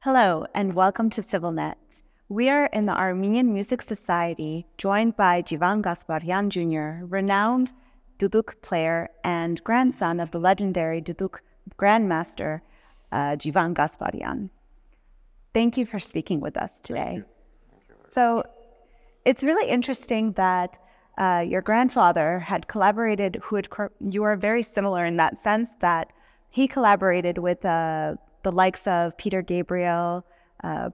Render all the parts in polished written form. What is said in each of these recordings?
Hello, and welcome to CivilNet. We are in the Armenian Music Society, joined by Jivan Gasparyan Jr, renowned Duduk player and grandson of the legendary Duduk grandmaster, Jivan Gasparyan. Thank you for speaking with us today. Thank you. So it's really interesting that your grandfather had collaborated, you are very similar in that sense that he collaborated with the likes of Peter Gabriel,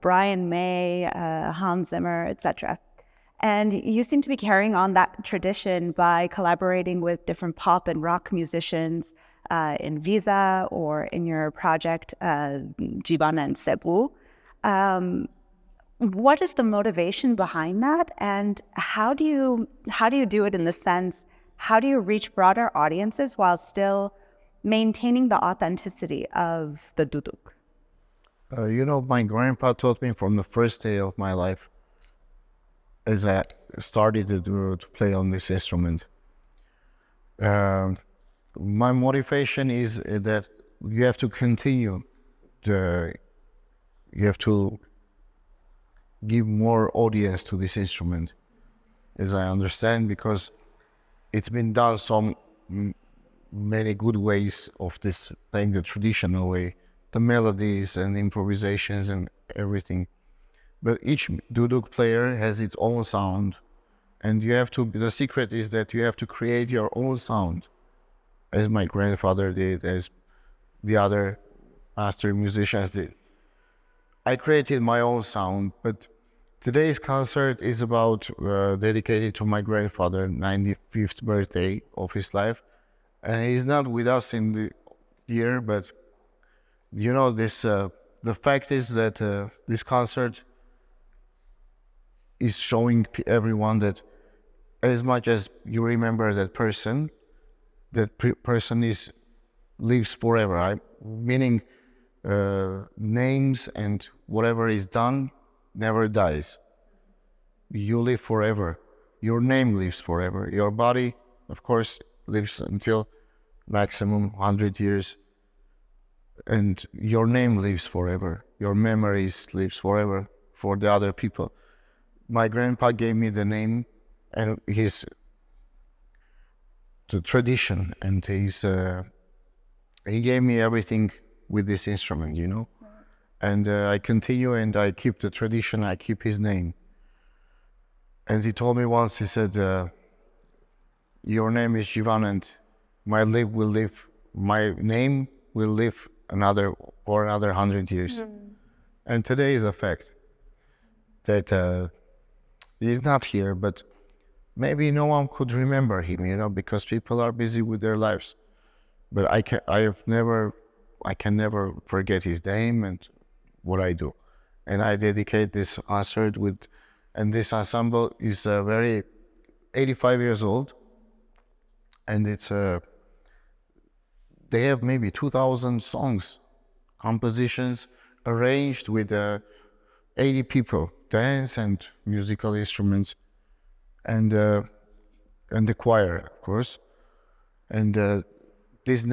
Brian May, Hans Zimmer, etc. And you seem to be carrying on that tradition by collaborating with different pop and rock musicians in Visa or in your project, Jivan and Sebu. What is the motivation behind that, and how do you do it in the sense, how do you reach broader audiences while still maintaining the authenticity of the Duduk? My grandpa taught me from the first day of my life as I started to play on this instrument. My motivation is that you have to continue, you have to give more audience to this instrument, as I understand, because it's been done so many good ways of this, playing the traditional way, the melodies and improvisations and everything. But each Duduk player has its own sound, and the secret is that you have to create your own sound, as my grandfather did, as the other master musicians did. I created my own sound, but today's concert is about dedicated to my grandfather, 95th birthday of his life, and he's not with us in the year, but the fact is that this concert is showing everyone that as much as you remember that person, lives forever, right? Meaning names and whatever is done never dies. You live forever. Your name lives forever. Your body, of course, lives until maximum 100 years. And your name lives forever. Your memories lives forever for the other people. My grandpa gave me the name and the tradition, and he gave me everything with this instrument, And I continue and I keep the tradition, I keep his name. And he told me once, he said, your name is Jivan and my name will live another 100 years. And today is a fact that he's not here, but maybe no one could remember him, because people are busy with their lives. But I can never forget his name and what I do. And I dedicate this concert and this ensemble is very 85 years old, and they have maybe 2,000 songs, compositions arranged with 80 people, dance and musical instruments, and the choir, of course. And this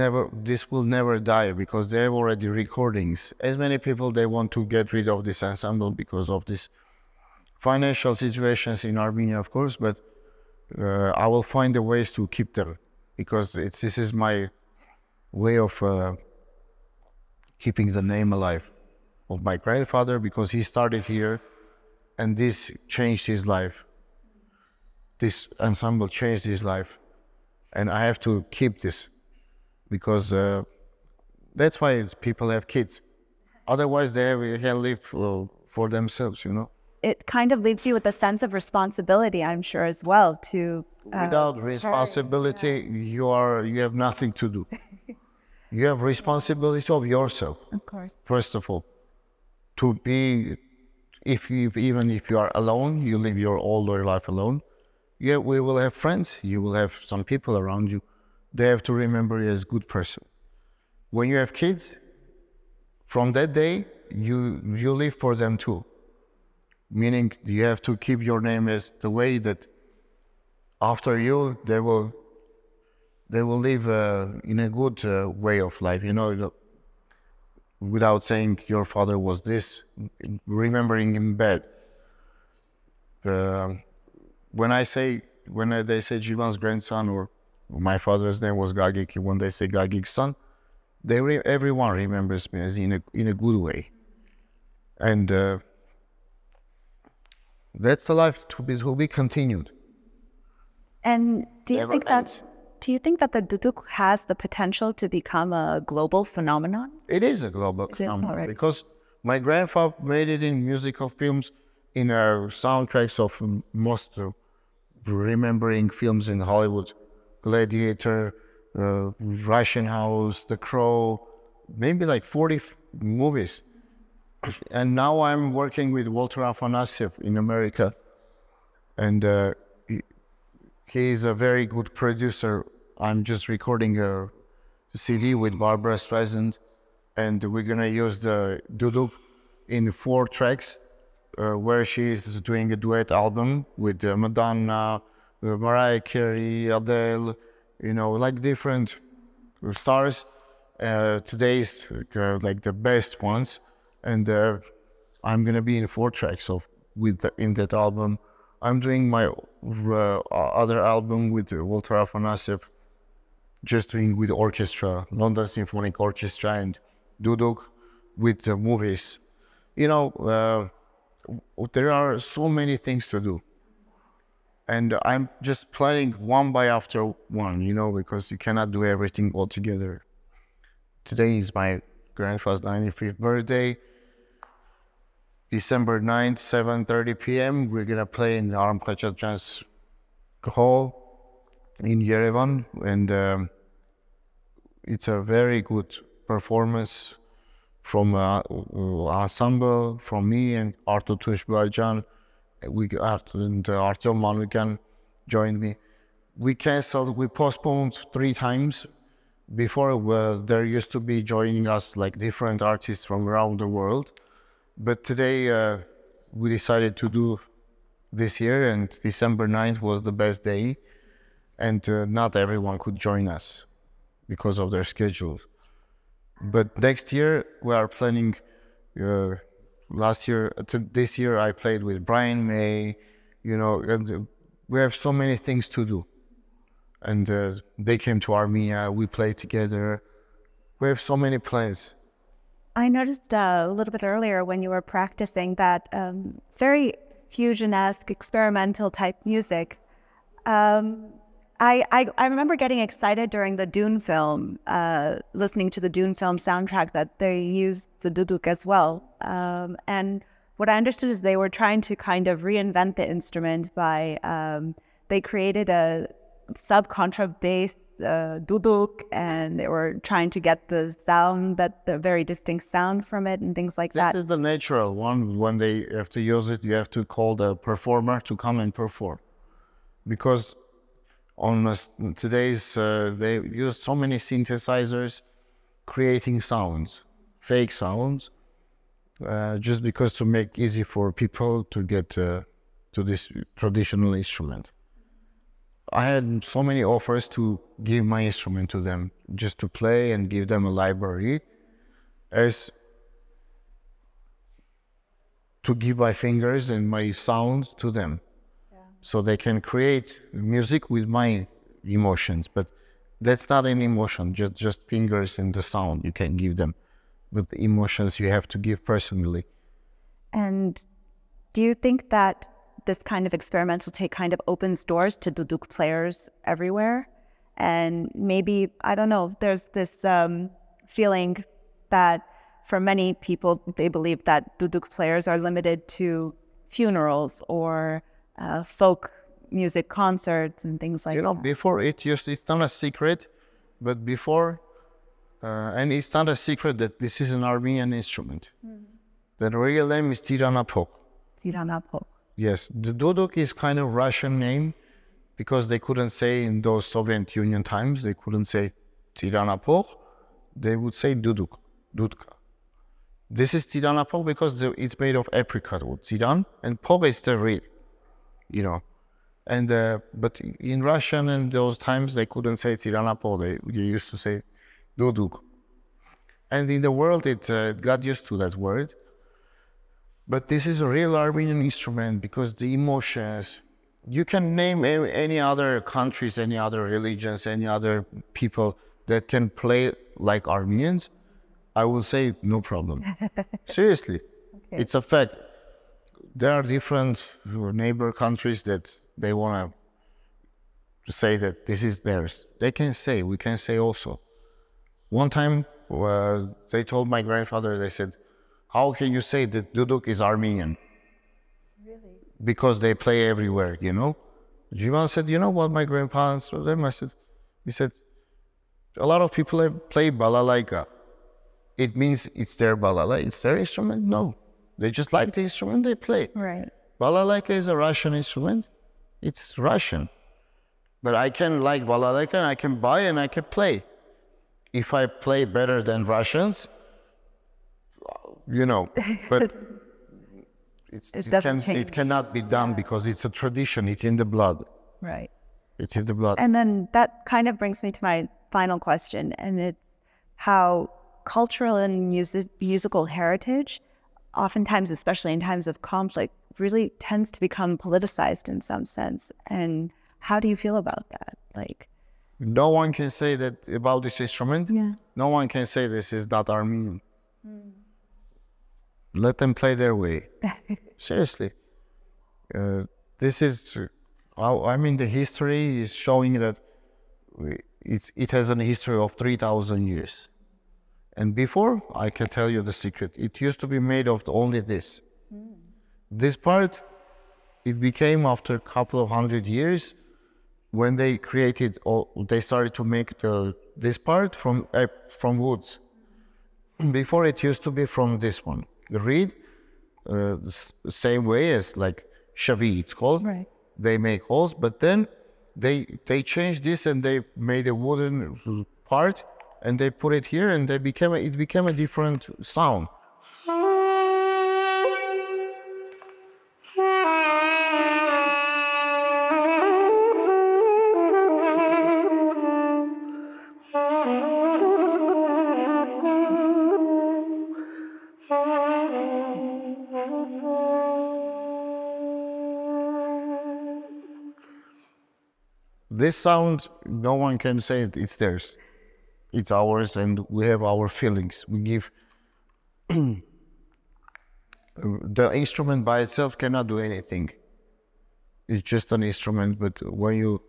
will never die because they have already recordings. As many people, they want to get rid of this ensemble because of this financial situations in Armenia, of course, but I will find the ways to keep them, because this is my way of keeping the name alive of my grandfather, because he started here and this changed his life. This ensemble changed his life, and I have to keep this, because that's why people have kids. Otherwise they can live for themselves, It kind of leaves you with a sense of responsibility, I'm sure, as well, to without responsibility, you have nothing to do. You have responsibility of yourself, of course. First of all, to be, even if you are alone, you live your older life alone. Yeah, we will have friends. You will have some people around you. They have to remember you as a good person. When you have kids, from that day, you live for them too. Meaning you have to keep your name as the way that after you, they will live in a good way of life. without saying your father was this, remembering in bed. When they say Jivan's grandson, or my father's name was Gagik, when they say Gagik's son, everyone remembers me as in a good way. And that's the life to be continued. And do you think that the Duduk has the potential to become a global phenomenon? It is a global phenomenon because my grandfather made it in musical films, in soundtracks of most remembering films in Hollywood, Gladiator, Russian House, The Crow, maybe like 40 movies. And now I'm working with Walter Afanasyev in America, and he is a very good producer. I'm just recording a CD with Barbara Streisand, and we're gonna use the Duduk in 4 tracks, where she's doing a duet album with Madonna, Mariah Carey, Adele, like different stars. Today's like the best ones. And I'm gonna be in 4 tracks in that album. I'm doing my other album with Walter Afanasyev, just doing with orchestra, London Symphonic Orchestra, and Duduk with the movies. There are so many things to do, and I'm just planning one by after one. Because you cannot do everything all together. Today is my grandfather's 95th birthday. December 9th, 7:30 p.m. We're gonna play in Armenian Hall in Yerevan, and it's a very good performance from ensemble, from me and Artur Tushbajan. And Artyom Manukyan joined me. We postponed 3 times. Before, there used to be joining us like different artists from around the world. But today we decided to do this year, and December 9th was the best day, and not everyone could join us because of their schedules. But next year we are planning. This year I played with Brian May, and we have so many things to do. And they came to Armenia, we played together. We have so many plans. I noticed a little bit earlier when you were practicing that it's very fusion-esque, experimental type music. I remember getting excited during the Dune film, listening to the Dune film soundtrack, that they used the Duduk as well. And what I understood is they were trying to kind of reinvent the instrument by, they created a sub-contra bass Duduk, and they were trying to get the very distinct sound from it and things like that. This is the natural one. When they have to use it, you have to call the performer to come and perform. Because on today's, they use so many synthesizers creating sounds, fake sounds, just because to make easy for people to get to this traditional instrument. I had so many offers to give my instrument to them, just to play and give them a library, as to give my fingers and my sounds to them. So they can create music with my emotions, but that's not an emotion, just fingers and the sound you can give them. But the emotions you have to give personally. And do you think that this kind of experimental take kind of opens doors to Duduk players everywhere? And maybe, I don't know, there's this feeling that for many people, they believe that Duduk players are limited to funerals or folk music concerts and things like that. Before it's not a secret, but before, and it's not a secret that this is an Armenian instrument. The real name is Tiranapok. Tiranapok. Yes, the Duduk is kind of Russian name because they couldn't say in those Soviet Union times, they couldn't say Tiranapok, they would say Duduk, Dudka. This is Tiranapok because it's made of apricot wood, Tiran, and Pok is the reed, And but in Russian in those times they couldn't say Tiranapok, they used to say Duduk. And in the world, it got used to that word. But this is a real Armenian instrument because the emotions, you can name any other countries, any other religions, any other people that can play like Armenians. I will say no problem. Seriously, okay. It's a fact. There are different neighbor countries that they want to say that this is theirs. They can say, we can say also. One time, they told my grandfather, they said, how can you say that Duduk is Armenian? Really? Because they play everywhere, you know? Jivan said, you know what my grandparents told them? He said, a lot of people play balalaika. It means it's their balalaika, it's their instrument? No. They just like the instrument, they play. Right. Balalaika is a Russian instrument. It's Russian. But I can like balalaika and I can buy and I can play. If I play better than Russians, you know, but it cannot be done because it's a tradition, it's in the blood. Right. It's in the blood. And then that kind of brings me to my final question, and it's how cultural and musical heritage, oftentimes, especially in times of conflict, really tends to become politicized in some sense. And how do you feel about that? Like, no one can say that about this instrument. Yeah. No one can say this is not Armenian. Let them play their way. Seriously. This is, I mean, the history is showing that it has a history of 3,000 years. And before, I can tell you the secret, it used to be made of only this. This part, it became after a couple of 100 years when they created, they started to make this part from woods. Before it used to be from this one. The reed, the same way as like shavi, it's called. Right. They make holes, but then they changed this and they made a wooden part and they put it here and it became a different sound. This sound, no one can say it's theirs. It's ours and we have our feelings. We give... the instrument by itself cannot do anything. It's just an instrument, but when you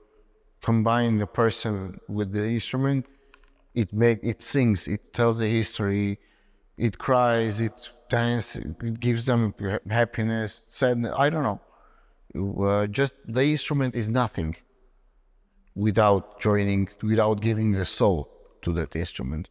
combine the person with the instrument, it sings, it tells the history, it cries, it dances, it gives them happiness, sadness, I don't know. Just the instrument is nothing without giving the soul to that instrument.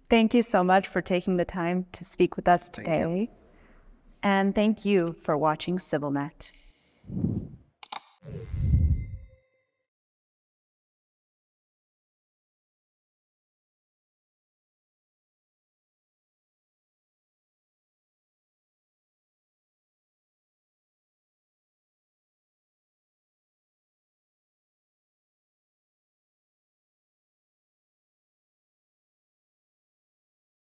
Thank you so much for taking the time to speak with us today. And thank you for watching CivilNet.